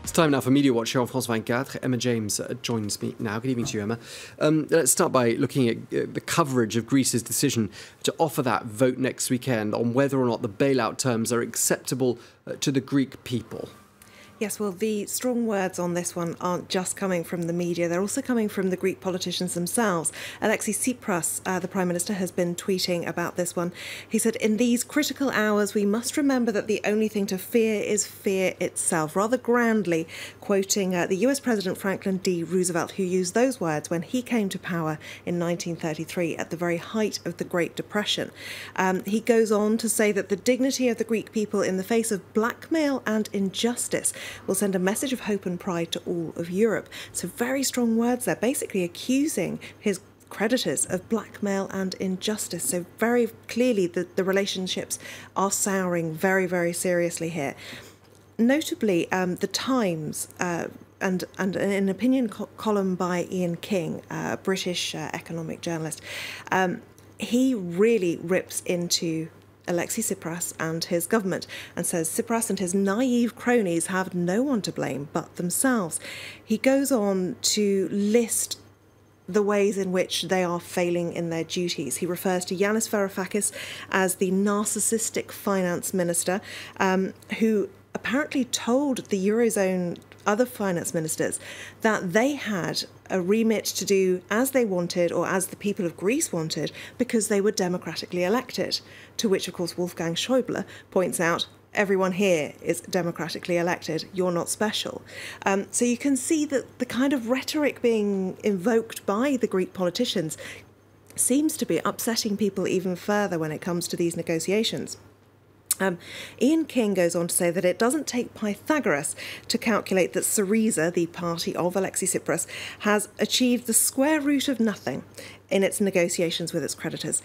It's time now for Media Watch here on France 24. Emma James joins me now. Good evening to you, Emma. Let's start by looking at the coverage of Greece's decision to offer that vote next weekend on whether or not the bailout terms are acceptable to the Greek people. Yes, well, the strong words on this one aren't just coming from the media, they're also coming from the Greek politicians themselves. Alexis Tsipras, the Prime Minister, has been tweeting about this one. He said, "In these critical hours, we must remember that the only thing to fear is fear itself," rather grandly quoting the US President Franklin D. Roosevelt, who used those words when he came to power in 1933 at the very height of the Great Depression. He goes on to say that the dignity of the Greek people in the face of blackmail and injustice will send a message of hope and pride to all of Europe. So very strong words there, basically accusing his creditors of blackmail and injustice. So very clearly the relationships are souring very, very seriously here. Notably, The Times and an opinion column by Ian King, a British economic journalist, he really rips into Alexis Tsipras and his government and says Tsipras and his naive cronies have no one to blame but themselves. He goes on to list the ways in which they are failing in their duties. He refers to Yanis Varoufakis as the narcissistic finance minister, who apparently told the Eurozone other finance ministers that they had a remit to do as they wanted or as the people of Greece wanted because they were democratically elected, to which, of course, Wolfgang Schäuble points out, everyone here is democratically elected, you're not special. So you can see that the kind of rhetoric being invoked by the Greek politicians seems to be upsetting people even further when it comes to these negotiations. Ian King goes on to say that it doesn't take Pythagoras to calculate that Syriza, the party of Alexis Tsipras, has achieved the square root of nothing in its negotiations with its creditors.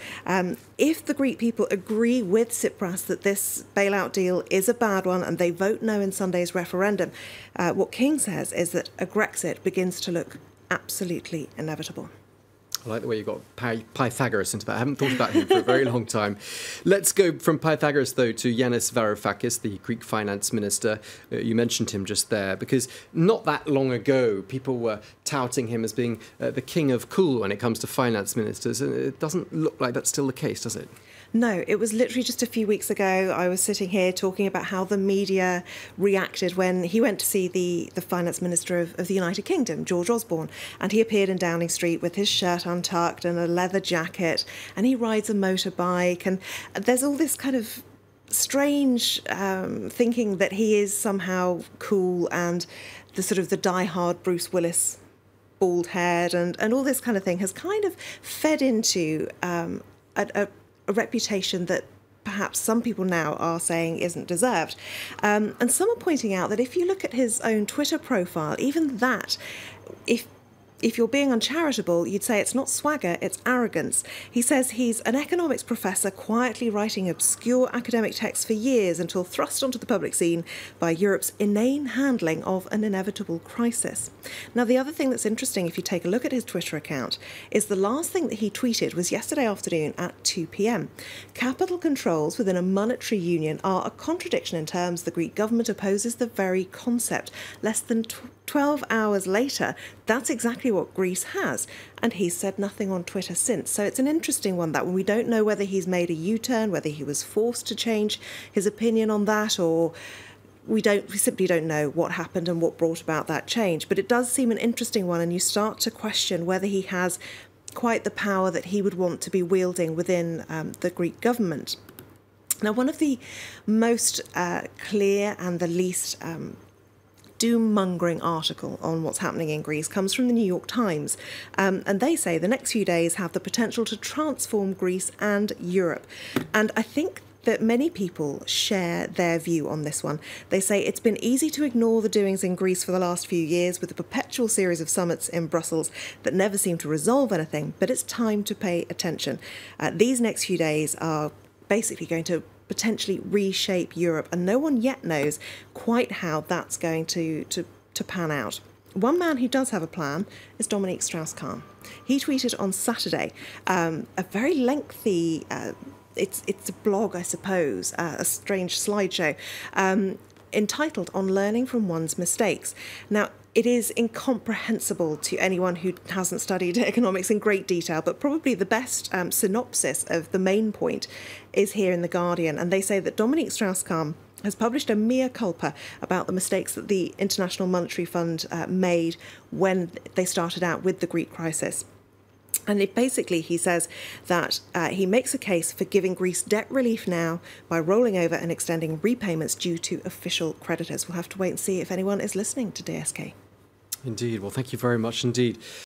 If the Greek people agree with Tsipras that this bailout deal is a bad one and they vote no in Sunday's referendum, what King says is that a Grexit begins to look absolutely inevitable. I like the way you got Pythagoras into that. I haven't thought about him for a very long time. Let's go from Pythagoras, though, to Yanis Varoufakis, the Greek finance minister. You mentioned him just there, because not that long ago, people were touting him as being the king of cool when it comes to finance ministers. And it doesn't look like that's still the case, does it? No, it was literally just a few weeks ago. I was sitting here talking about how the media reacted when he went to see the finance minister of the United Kingdom, George Osborne, and he appeared in Downing Street with his shirt untucked and a leather jacket, and he rides a motorbike, and there's all this kind of strange thinking that he is somehow cool and the sort of the die-hard Bruce Willis bald-haired and all this kind of thing has kind of fed into a reputation that perhaps some people now are saying isn't deserved. And some are pointing out that if you look at his own Twitter profile, even that, if you're being uncharitable, you'd say it's not swagger, it's arrogance. He says he's an economics professor quietly writing obscure academic texts for years until thrust onto the public scene by Europe's inane handling of an inevitable crisis. Now, the other thing that's interesting, if you take a look at his Twitter account, is the last thing that he tweeted was yesterday afternoon at 2 p.m. Capital controls within a monetary union are a contradiction in terms the Greek government opposes the very concept. Less than 12 hours later, that's exactly what Greece has, and he's said nothing on Twitter since. So it's an interesting one, that one. We don't know whether he's made a U-turn, whether he was forced to change his opinion on that, or we simply don't know what happened and what brought about that change. But it does seem an interesting one, and you start to question whether he has quite the power that he would want to be wielding within the Greek government. Now, one of the most clear and the least doom-mongering article on what's happening in Greece comes from the New York Times, and they say the next few days have the potential to transform Greece and Europe. And I think that many people share their view on this one. They say it's been easy to ignore the doings in Greece for the last few years with a perpetual series of summits in Brussels that never seem to resolve anything, but it's time to pay attention. These next few days are basically going to potentially reshape Europe, and no one yet knows quite how that's going to pan out. One man who does have a plan is Dominique Strauss Kahn. He tweeted on Saturday a very lengthy, it's a blog, I suppose, a strange slideshow, entitled on learning from one's mistakes. Now, it is incomprehensible to anyone who hasn't studied economics in great detail, but probably the best synopsis of the main point is here in The Guardian. And they say that Dominique Strauss-Kahn has published a mea culpa about the mistakes that the International Monetary Fund made when they started out with the Greek crisis. And basically, he says that he makes a case for giving Greece debt relief now by rolling over and extending repayments due to official creditors. We'll have to wait and see if anyone is listening to DSK. Indeed. Well, thank you very much indeed.